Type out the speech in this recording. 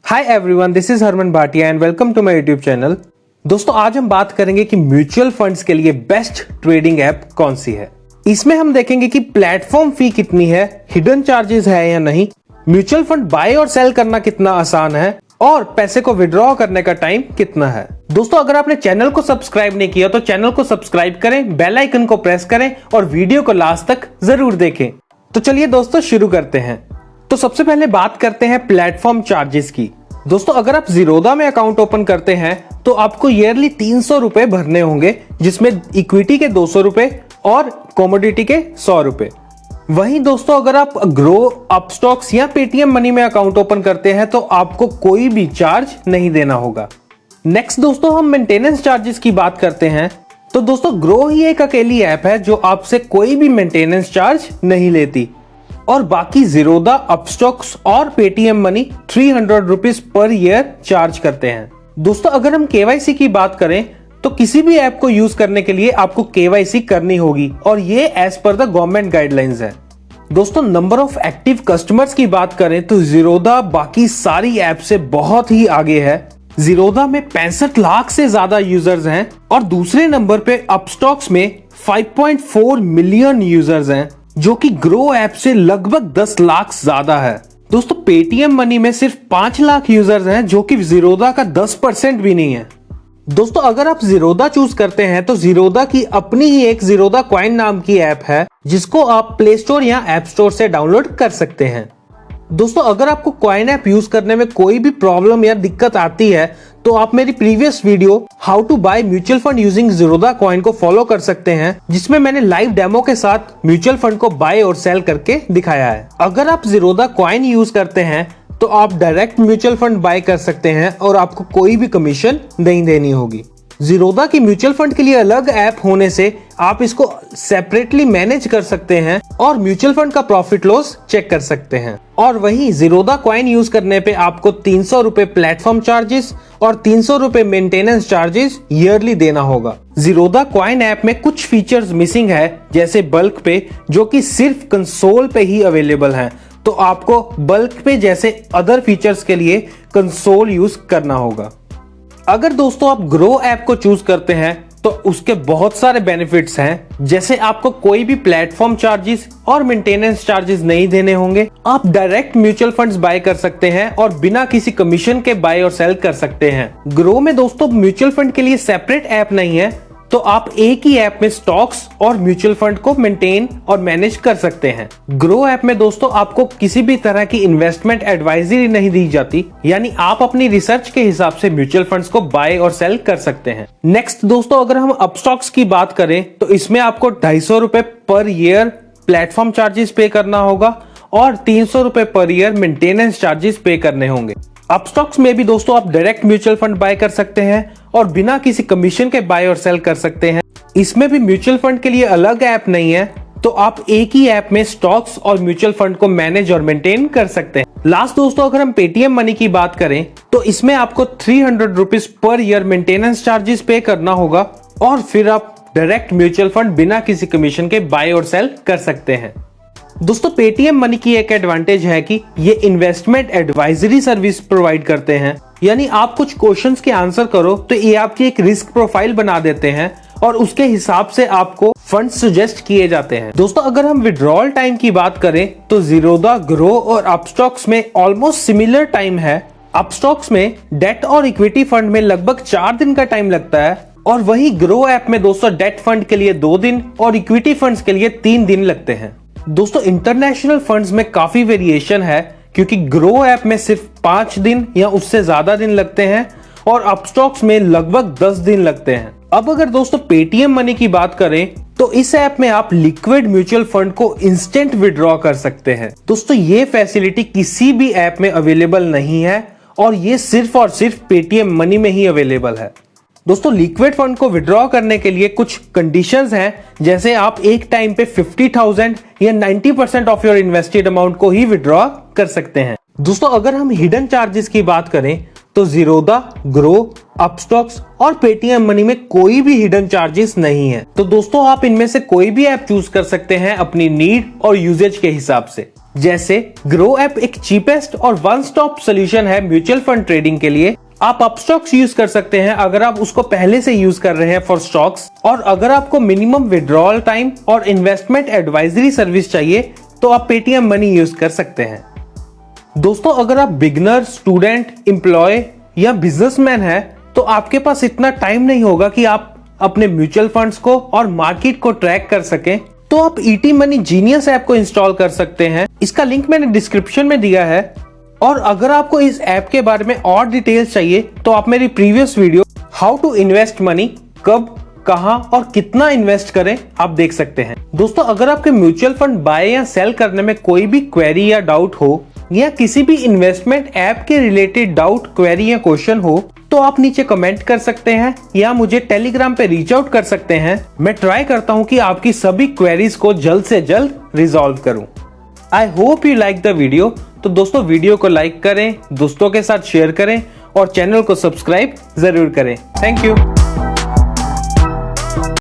Hi everyone, this is Harman Bhatia and welcome to my YouTube channel. दोस्तों, आज हम बात करेंगे कि म्यूचुअल फंड्स के लिए बेस्ट ट्रेडिंग ऐप कौन सी है। इसमें हम देखेंगे कि प्लेटफॉर्म फी कितनी है, हिडन चार्जेस है या नहीं, म्यूचुअल फंड बाय और सेल करना कितना आसान है और पैसे को विड्रॉ करने का टाइम कितना है। दोस्तों, अगर आपने चैनल को सब्सक्राइब नहीं किया तो चैनल को सब्सक्राइब करें, बेल आइकन को प्रेस करें और वीडियो को लास्ट तक जरूर देखें। तो चलिए दोस्तों शुरू करते हैं। तो सबसे पहले बात करते हैं प्लेटफॉर्म चार्जेस की। दोस्तों, अगर आप जीरोधा में अकाउंट ओपन करते हैं तो आपको ईयरली 300 रुपए भरने होंगे, जिसमें इक्विटी के 200 रुपए और कमोडिटी के 100 रुपए। वहीं दोस्तों, अगर आप ग्रो, अपस्टॉक्स या पेटीएम मनी में अकाउंट ओपन करते हैं तो आपको कोई भी चार्ज नहीं देना होगा। नेक्स्ट दोस्तों, हम मेंटेनेंस चार्जेस की बात करते हैं। तो दोस्तों, ग्रो ही एक अकेली ऐप है जो आपसे कोई भी मेंटेनेंस चार्ज नहीं लेती और बाकी जीरोधा, अपस्टॉक्स और Paytm money 300 rupees per year charge करते हैं। दोस्तों, अगर हम केवाईसी की बात करें तो किसी भी ऐप को यूज करने के लिए आपको केवाईसी करनी होगी और ये as per the government guidelines है। दोस्तों, नंबर ऑफ एक्टिव कस्टमर्स की बात करें तो जीरोधा बाकी सारी ऐप से बहुत ही आगे है। जीरोधा में 65 लाख से ज्यादा यूजर्स हैं और दूसरे नंबर पे अपस्टॉक्स में 5.4 मिलियन यूजर्स हैं, जो कि ग्रो ऐप से लगभग 10 लाख ज्यादा है। दोस्तों, पेटीएम मनी में सिर्फ 5 लाख यूजर्स हैं, जो कि जीरोधा का 10% भी नहीं है। दोस्तों, अगर आप जीरोधा चूज करते हैं तो जीरोधा की अपनी ही एक जीरोधा कॉइन नाम की ऐप है, जिसको आप प्ले स्टोर या ऐप स्टोर से डाउनलोड कर सकते हैं। दोस्तों, अगर आपको कॉइन ऐप यूज करने में कोई भी प्रॉब्लम या दिक्कत आती है तो आप मेरी previous video how to buy mutual fund using Zerodha coin को फॉलो कर सकते हैं, जिसमें मैंने लाइव डेमो के साथ म्यूचुअल फंड को बाय और सेल करके दिखाया है। अगर आप जीरोधा कॉइन यूज करते हैं तो आप डायरेक्ट म्यूचुअल फंड बाय कर सकते हैं और आपको कोई भी कमीशन नहीं देनी होगी। जीरोधा की म्यूचुअल फंड के लिए अलग ऐप होने से आप इसको सेपरेटली मैनेज कर सकते हैं और म्यूचुअल फंड का प्रॉफिट लॉस चेक कर सकते हैं। और वहीं जीरोधा कॉइन यूज करने पे आपको 300 रुपए प्लेटफॉर्म चार्जेस और 300 रुपए मेंटेनेंस चार्जेस ईयरली देना होगा। जीरोधा कॉइन ऐप में कुछ फीचर्स मिसिंग है, जैसे बल्क पे, जो कि सिर्फ कंसोल पे ही अवेलेबल है। तो आपको बल्क पे जैसे अदर फीचर्स के लिए कंसोल यूज करना होगा। अगर दोस्तों आप ग्रो ऐप को चूज करते हैं तो उसके बहुत सारे बेनिफिट्स हैं, जैसे आपको कोई भी प्लेटफॉर्म चार्जेस और मेंटेनेंस चार्जेस नहीं देने होंगे। आप डायरेक्ट म्यूचुअल फंड्स बाय कर सकते हैं और बिना किसी कमीशन के बाय और सेल कर सकते हैं। ग्रो में दोस्तों म्यूचुअल फंड के लिए सेपरेट ऐप नहीं है, तो आप एक ही ऐप में स्टॉक्स और म्यूचुअल फंड को मेंटेन और मैनेज कर सकते हैं। ग्रो ऐप में दोस्तों आपको किसी भी तरह की इन्वेस्टमेंट एडवाइजरी नहीं दी जाती, यानी आप अपनी रिसर्च के हिसाब से म्यूचुअल फंड्स को बाय और सेल कर सकते हैं। नेक्स्ट दोस्तों, अगर हम अपस्टॉक्स की बात करें तो इसमें आपको 250 रुपए पर ईयर प्लेटफॉर्म चार्जेस पे करना होगा और 300 रुपए पर ईयर मेंटेनेंस चार्जेस पे करने होंगे। अपस्टॉक्स में भी दोस्तों आप डायरेक्ट म्यूचुअल फंड बाय कर सकते हैं और बिना किसी कमीशन के बाय और सेल कर सकते हैं। इसमें भी म्यूचुअल फंड के लिए अलग ऐप नहीं है, तो आप एक ही ऐप में स्टॉक्स और म्यूचुअल फंड को मैनेज और मेंटेन कर सकते हैं। लास्ट दोस्तों, अगर हम पेटीएम मनी की बात करें तो इसमें आपको 300 rupees per year maintenance charges पे करना होगा और फिर आप डायरेक्ट म्यूचुअल फंड बिना किसी कमीशन के बाय और सेल कर सकते हैं। दोस्तों, पेटीएम मनी की एक एडवांटेज है कि ये इन्वेस्टमेंट एडवाइजरी सर्विस प्रोवाइड करते हैं, यानी आप कुछ क्वेश्चंस के आंसर करो तो ये आपकी एक रिस्क प्रोफाइल बना देते हैं और उसके हिसाब से आपको फंड सजेस्ट किए जाते हैं। दोस्तों, अगर हम विड्रॉल टाइम की बात करें तो जीरोधा, ग्रो और अपस्टॉक्स में ऑलमोस्ट सिमिलर टाइम है। अपस्टॉक्स में डेट और इक्विटी फंड में लगभग 4 दिन का टाइम लगता है और वही ग्रो ऐप में दोस्तों डेट फंड के लिए 2 दिन और इक्विटी फंड्स के लिए 3 दिन लगते हैं। दोस्तों, इंटरनेशनल फंड्स में काफी वेरिएशन है, क्योंकि ग्रो ऐप में सिर्फ 5 दिन या उससे ज्यादा दिन लगते हैं और अपस्टॉक्स में लगभग 10 दिन लगते हैं। अब अगर दोस्तों पेटीएम मनी की बात करें तो इस ऐप में आप लिक्विड म्यूचुअल फंड को इंस्टेंट विड्रॉ कर सकते हैं। दोस्तों, ये फैसिलिटी किसी भी ऐप में अवेलेबल नहीं है और ये सिर्फ और सिर्फ पेटीएम मनी में ही अवेलेबल है। दोस्तों, लिक्विड फंड को विड्रॉ करने के लिए कुछ कंडीशंस हैं, जैसे आप एक टाइम पे 50,000 या 90% ऑफ योर इन्वेस्टेड अमाउंट को ही विड्रॉ कर सकते हैं। दोस्तों, अगर हम हिडन चार्जेस की बात करें तो ज़ीरोधा, ग्रो, अपस्टॉक्स और पेटीएम मनी में कोई भी हिडन चार्जेस नहीं है। तो दोस्तों आप इनमें से कोई भी ऐप चूज कर सकते हैं अपनी नीड और यूजेज के हिसाब से। जैसे ग्रो ऐप एक चीपेस्ट और वन स्टॉप सोल्यूशन है म्यूचुअल फंड ट्रेडिंग के लिए। आप अपस्टॉक्स यूज कर सकते हैं अगर आप उसको पहले से यूज कर रहे हैं फॉर स्टॉक्स, और अगर आपको मिनिमम विड्रॉल टाइम और इन्वेस्टमेंट एडवाइजरी सर्विस चाहिए तो आप पेटीएम मनी यूज कर सकते हैं। दोस्तों अगर आप बिगनर, स्टूडेंट, एम्प्लॉय या बिजनेसमैन है तो आपके पास इतना टाइम नहीं होगा कि आप अपने म्यूचुअल फंड्स को और मार्केट को ट्रैक कर सकें, तो आप ईटी मनी जीनियस ऐप को इंस्टॉल कर सकते हैं। इसका लिंक मैंने डिस्क्रिप्शन में दिया है। और अगर आपको इस ऐप के बारे में और डिटेल्स चाहिए तो आप मेरी previous video how to invest money, कब, कहां और कितना इन्वेस्ट करें, आप देख सकते हैं। दोस्तों अगर आपके म्यूचुअल फंड बाय या सेल करने में कोई भी क्वेरी या डाउट हो, या किसी भी इन्वेस्टमेंट ऐप के रिलेटेड डाउट, क्वेरी या क्वेश्चन हो, तो आप नीचे कमेंट कर सकते हैं या मुझे टेलीग्राम पे रीच आउट कर सकते हैं। मैं ट्राई करता हूं कि आपकी सभी क्वेरीज को जल्द से जल्द रिजॉल्व करूं। I hope you like the video. तो दोस्तों वीडियो को लाइक करें, दोस्तों के साथ शेयर करें और चैनल को सब्सक्राइब जरूर करें। Thank you.